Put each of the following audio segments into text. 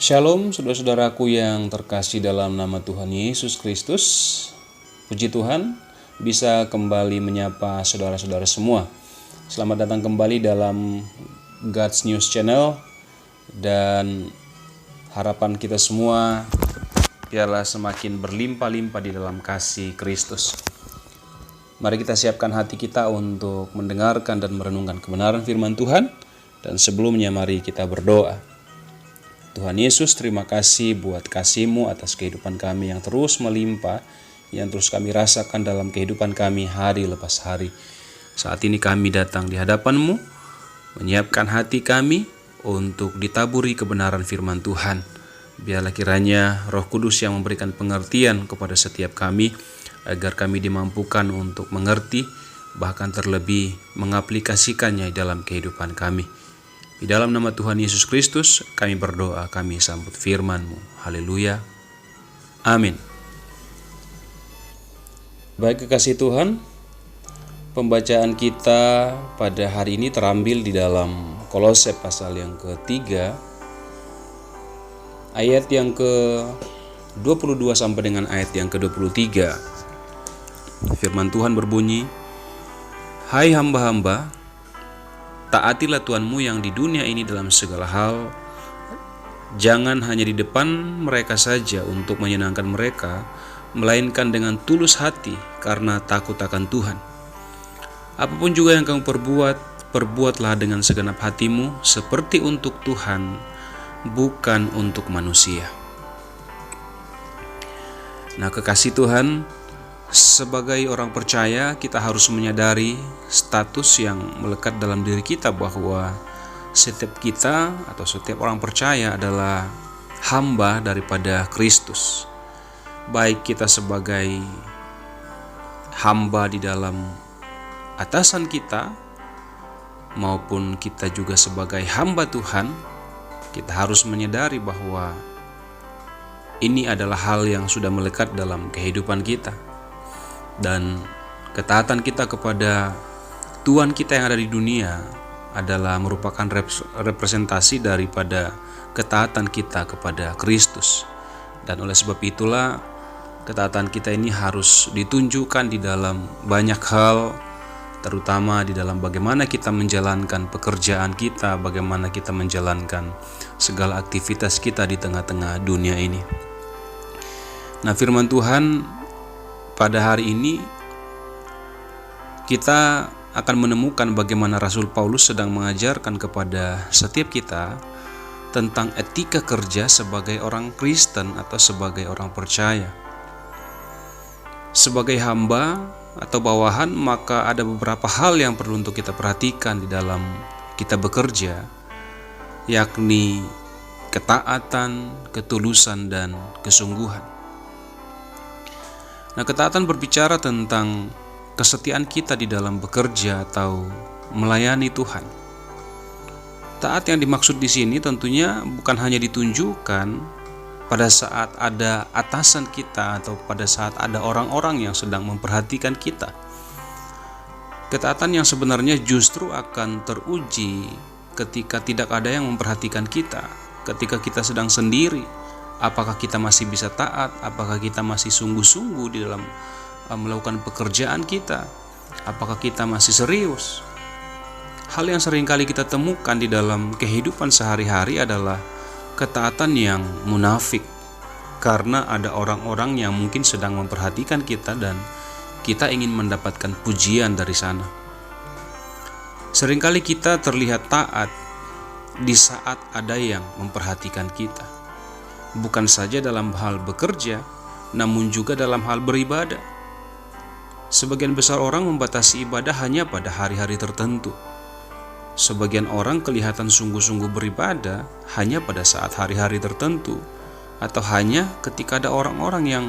Shalom saudara-saudaraku yang terkasih dalam nama Tuhan Yesus Kristus. Puji Tuhan bisa kembali menyapa saudara-saudara semua. Selamat datang kembali dalam God's News Channel. Dan harapan kita semua biarlah semakin berlimpah-limpah di dalam kasih Kristus. Mari kita siapkan hati kita untuk mendengarkan dan merenungkan kebenaran firman Tuhan. Dan sebelumnya mari kita berdoa. Tuhan Yesus, terima kasih buat kasih-Mu atas kehidupan kami yang terus melimpah, yang terus kami rasakan dalam kehidupan kami hari lepas hari. Saat ini kami datang di hadapan-Mu, menyiapkan hati kami untuk ditaburi kebenaran firman Tuhan. Biarlah kiranya Roh Kudus yang memberikan pengertian kepada setiap kami, agar kami dimampukan untuk mengerti, bahkan terlebih mengaplikasikannya dalam kehidupan kami. Di dalam nama Tuhan Yesus Kristus, kami berdoa, kami sambut firman-Mu. Haleluya. Amin. Baik kekasih Tuhan, pembacaan kita pada hari ini terambil di dalam Kolose pasal yang ketiga, ayat yang ke-22 sampai dengan ayat yang ke-23. Firman Tuhan berbunyi, "Hai hamba-hamba, taatilah Tuhanmu yang di dunia ini dalam segala hal, jangan hanya di depan mereka saja untuk menyenangkan mereka, melainkan dengan tulus hati karena takut akan Tuhan. Apapun juga yang kamu perbuatlah dengan segenap hatimu seperti untuk Tuhan, bukan untuk manusia." Nah, kekasih Tuhan, sebagai orang percaya, kita harus menyadari status yang melekat dalam diri kita, bahwa setiap kita atau setiap orang percaya adalah hamba daripada Kristus. Baik kita sebagai hamba di dalam atasan kita, maupun kita juga sebagai hamba Tuhan, kita harus menyadari bahwa ini adalah hal yang sudah melekat dalam kehidupan kita. Dan ketaatan kita kepada Tuhan kita yang ada di dunia adalah merupakan representasi daripada ketaatan kita kepada Kristus. Dan oleh sebab itulah ketaatan kita ini harus ditunjukkan di dalam banyak hal, terutama di dalam bagaimana kita menjalankan pekerjaan kita, bagaimana kita menjalankan segala aktivitas kita di tengah-tengah dunia ini. Nah, firman Tuhan pada hari ini kita akan menemukan bagaimana Rasul Paulus sedang mengajarkan kepada setiap kita tentang etika kerja sebagai orang Kristen atau sebagai orang percaya. Sebagai hamba atau bawahan, maka ada beberapa hal yang perlu untuk kita perhatikan di dalam kita bekerja, yakni ketaatan, ketulusan, dan kesungguhan. Nah, ketaatan berbicara tentang kesetiaan kita di dalam bekerja atau melayani Tuhan. Taat yang dimaksud di sini tentunya bukan hanya ditunjukkan pada saat ada atasan kita atau pada saat ada orang-orang yang sedang memperhatikan kita. Ketaatan yang sebenarnya justru akan teruji ketika tidak ada yang memperhatikan kita, ketika kita sedang sendiri. Apakah kita masih bisa taat? Apakah kita masih sungguh-sungguh di dalam melakukan pekerjaan kita? Apakah kita masih serius? Hal yang seringkali kita temukan di dalam kehidupan sehari-hari adalah ketaatan yang munafik, karena ada orang-orang yang mungkin sedang memperhatikan kita dan kita ingin mendapatkan pujian dari sana. Seringkali kita terlihat taat di saat ada yang memperhatikan kita. Bukan saja dalam hal bekerja, namun juga dalam hal beribadah. Sebagian besar orang membatasi ibadah hanya pada hari-hari tertentu. Sebagian orang kelihatan sungguh-sungguh beribadah hanya pada saat hari-hari tertentu, atau hanya ketika ada orang-orang yang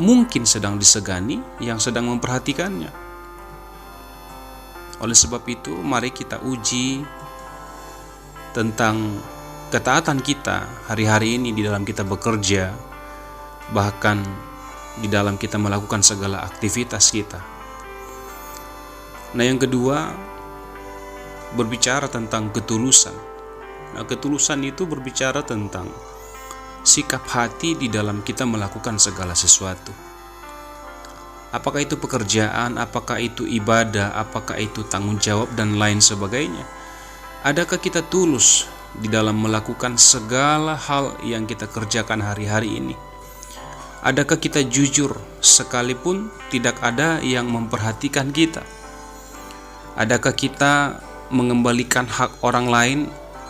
mungkin sedang disegani, yang sedang memperhatikannya. Oleh sebab itu, mari kita uji tentang ketaatan kita hari-hari ini di dalam kita bekerja, bahkan di dalam kita melakukan segala aktivitas kita. Nah, yang kedua, berbicara tentang ketulusan. Nah, ketulusan itu berbicara tentang sikap hati di dalam kita melakukan segala sesuatu. Apakah itu pekerjaan, apakah itu ibadah, apakah itu tanggung jawab, dan lain sebagainya. Adakah kita tulus di dalam melakukan segala hal yang kita kerjakan hari-hari ini? Adakah kita jujur sekalipun tidak ada yang memperhatikan kita? Adakah kita mengembalikan hak orang lain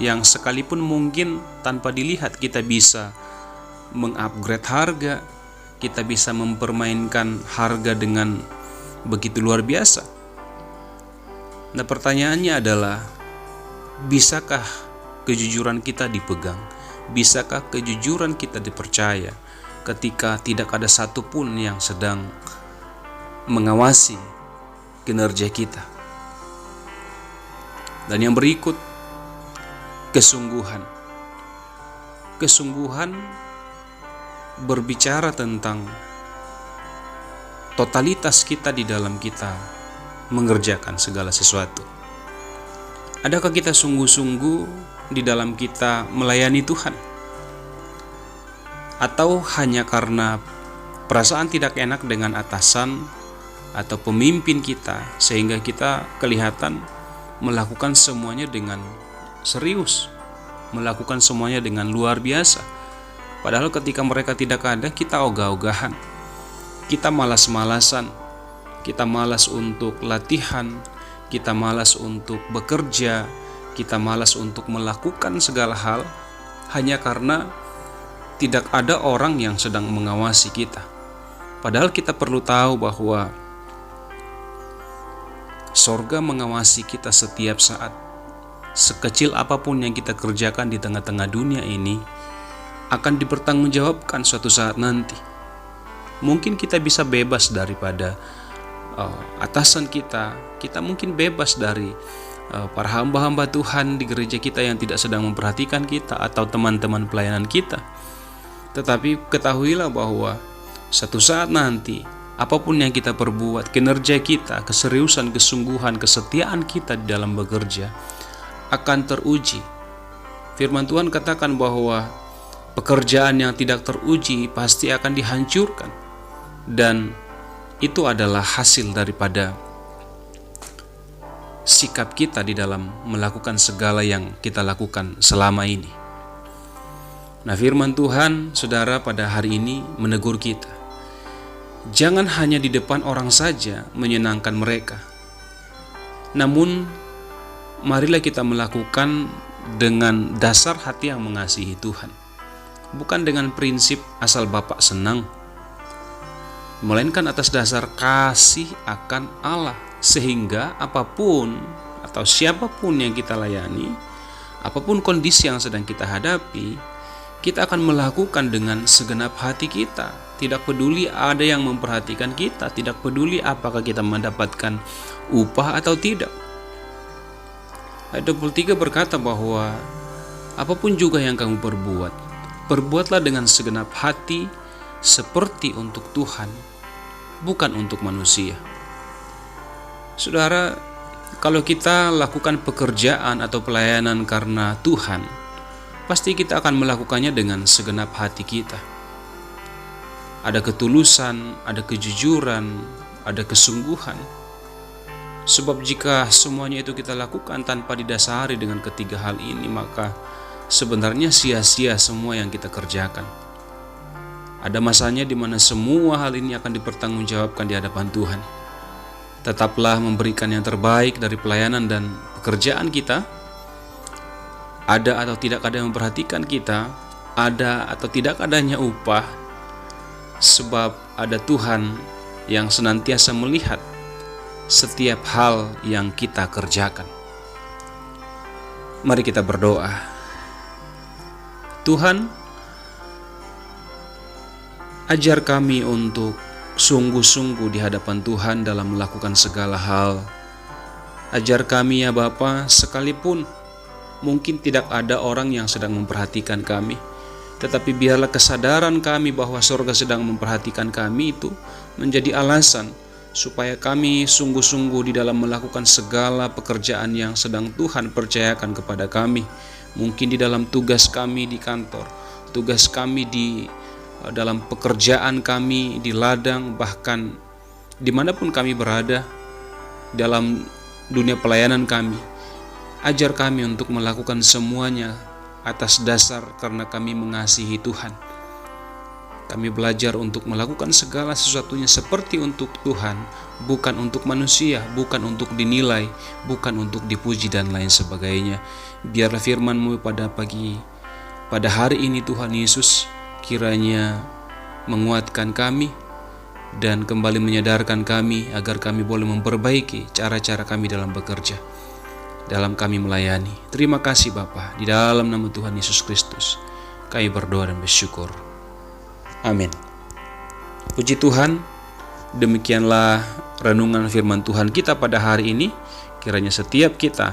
yang sekalipun mungkin tanpa dilihat kita bisa mengupgrade harga, kita bisa mempermainkan harga dengan begitu luar biasa? Nah, pertanyaannya adalah, bisakah kejujuran kita dipegang? Bisakah kejujuran kita dipercaya ketika tidak ada satupun yang sedang mengawasi kinerja kita? Dan yang berikut, kesungguhan. Kesungguhan berbicara tentang totalitas kita di dalam kita mengerjakan segala sesuatu. Adakah kita sungguh-sungguh di dalam kita melayani Tuhan? Atau hanya karena perasaan tidak enak dengan atasan atau pemimpin kita sehingga kita kelihatan melakukan semuanya dengan serius, melakukan semuanya dengan luar biasa? Padahal ketika mereka tidak ada, kita ogah-ogahan, kita malas-malasan, kita malas untuk latihan, kita malas untuk bekerja, kita malas untuk melakukan segala hal hanya karena tidak ada orang yang sedang mengawasi kita. Padahal kita perlu tahu bahwa sorga mengawasi kita setiap saat. Sekecil apapun yang kita kerjakan di tengah-tengah dunia ini akan dipertanggungjawabkan suatu saat nanti. Mungkin kita bisa bebas daripada atasan kita mungkin bebas dari para hamba-hamba Tuhan di gereja kita yang tidak sedang memperhatikan kita, atau teman-teman pelayanan kita. Tetapi ketahuilah bahwa suatu saat nanti, apapun yang kita perbuat, kinerja kita, keseriusan, kesungguhan, kesetiaan kita di dalam bekerja akan teruji. Firman Tuhan katakan bahwa pekerjaan yang tidak teruji pasti akan dihancurkan, dan itu adalah hasil daripada sikap kita di dalam melakukan segala yang kita lakukan selama ini. Nah, firman Tuhan, saudara, pada hari ini menegur kita. Jangan hanya di depan orang saja menyenangkan mereka, namun marilah kita melakukan dengan dasar hati yang mengasihi Tuhan. Bukan dengan prinsip asal Bapak senang, melainkan atas dasar kasih akan Allah. Sehingga apapun atau siapapun yang kita layani, apapun kondisi yang sedang kita hadapi, kita akan melakukan dengan segenap hati kita. Tidak peduli ada yang memperhatikan kita, tidak peduli apakah kita mendapatkan upah atau tidak. Ayat 23 berkata bahwa apapun juga yang kamu perbuat, perbuatlah dengan segenap hati seperti untuk Tuhan, bukan untuk manusia. Saudara, kalau kita lakukan pekerjaan atau pelayanan karena Tuhan, pasti kita akan melakukannya dengan segenap hati kita. Ada ketulusan, ada kejujuran, ada kesungguhan. Sebab jika semuanya itu kita lakukan tanpa didasari dengan ketiga hal ini, maka sebenarnya sia-sia semua yang kita kerjakan. Ada masanya di mana semua hal ini akan dipertanggungjawabkan di hadapan Tuhan. Tetaplah memberikan yang terbaik dari pelayanan dan pekerjaan kita. Ada atau tidak ada yang memperhatikan kita, ada atau tidak adanya upah, sebab ada Tuhan yang senantiasa melihat setiap hal yang kita kerjakan. Mari kita berdoa. Tuhan, ajar kami untuk sungguh-sungguh di hadapan Tuhan dalam melakukan segala hal. Ajar kami ya Bapa, sekalipun mungkin tidak ada orang yang sedang memperhatikan kami, tetapi biarlah kesadaran kami bahwa surga sedang memperhatikan kami itu menjadi alasan supaya kami sungguh-sungguh di dalam melakukan segala pekerjaan yang sedang Tuhan percayakan kepada kami, mungkin di dalam tugas kami di kantor, tugas kami di dalam pekerjaan kami, di ladang, bahkan dimanapun kami berada dalam dunia pelayanan kami. Ajar kami untuk melakukan semuanya atas dasar karena kami mengasihi Tuhan. Kami belajar untuk melakukan segala sesuatunya seperti untuk Tuhan, bukan untuk manusia, bukan untuk dinilai, bukan untuk dipuji dan lain sebagainya. Biarlah firman-Mu pada hari ini Tuhan Yesus kiranya menguatkan kami dan kembali menyadarkan kami agar kami boleh memperbaiki cara-cara kami dalam bekerja, dalam kami melayani. Terima kasih Bapa, di dalam nama Tuhan Yesus Kristus kami berdoa dan bersyukur. Amin. Puji Tuhan, demikianlah renungan firman Tuhan kita pada hari ini. Kiranya setiap kita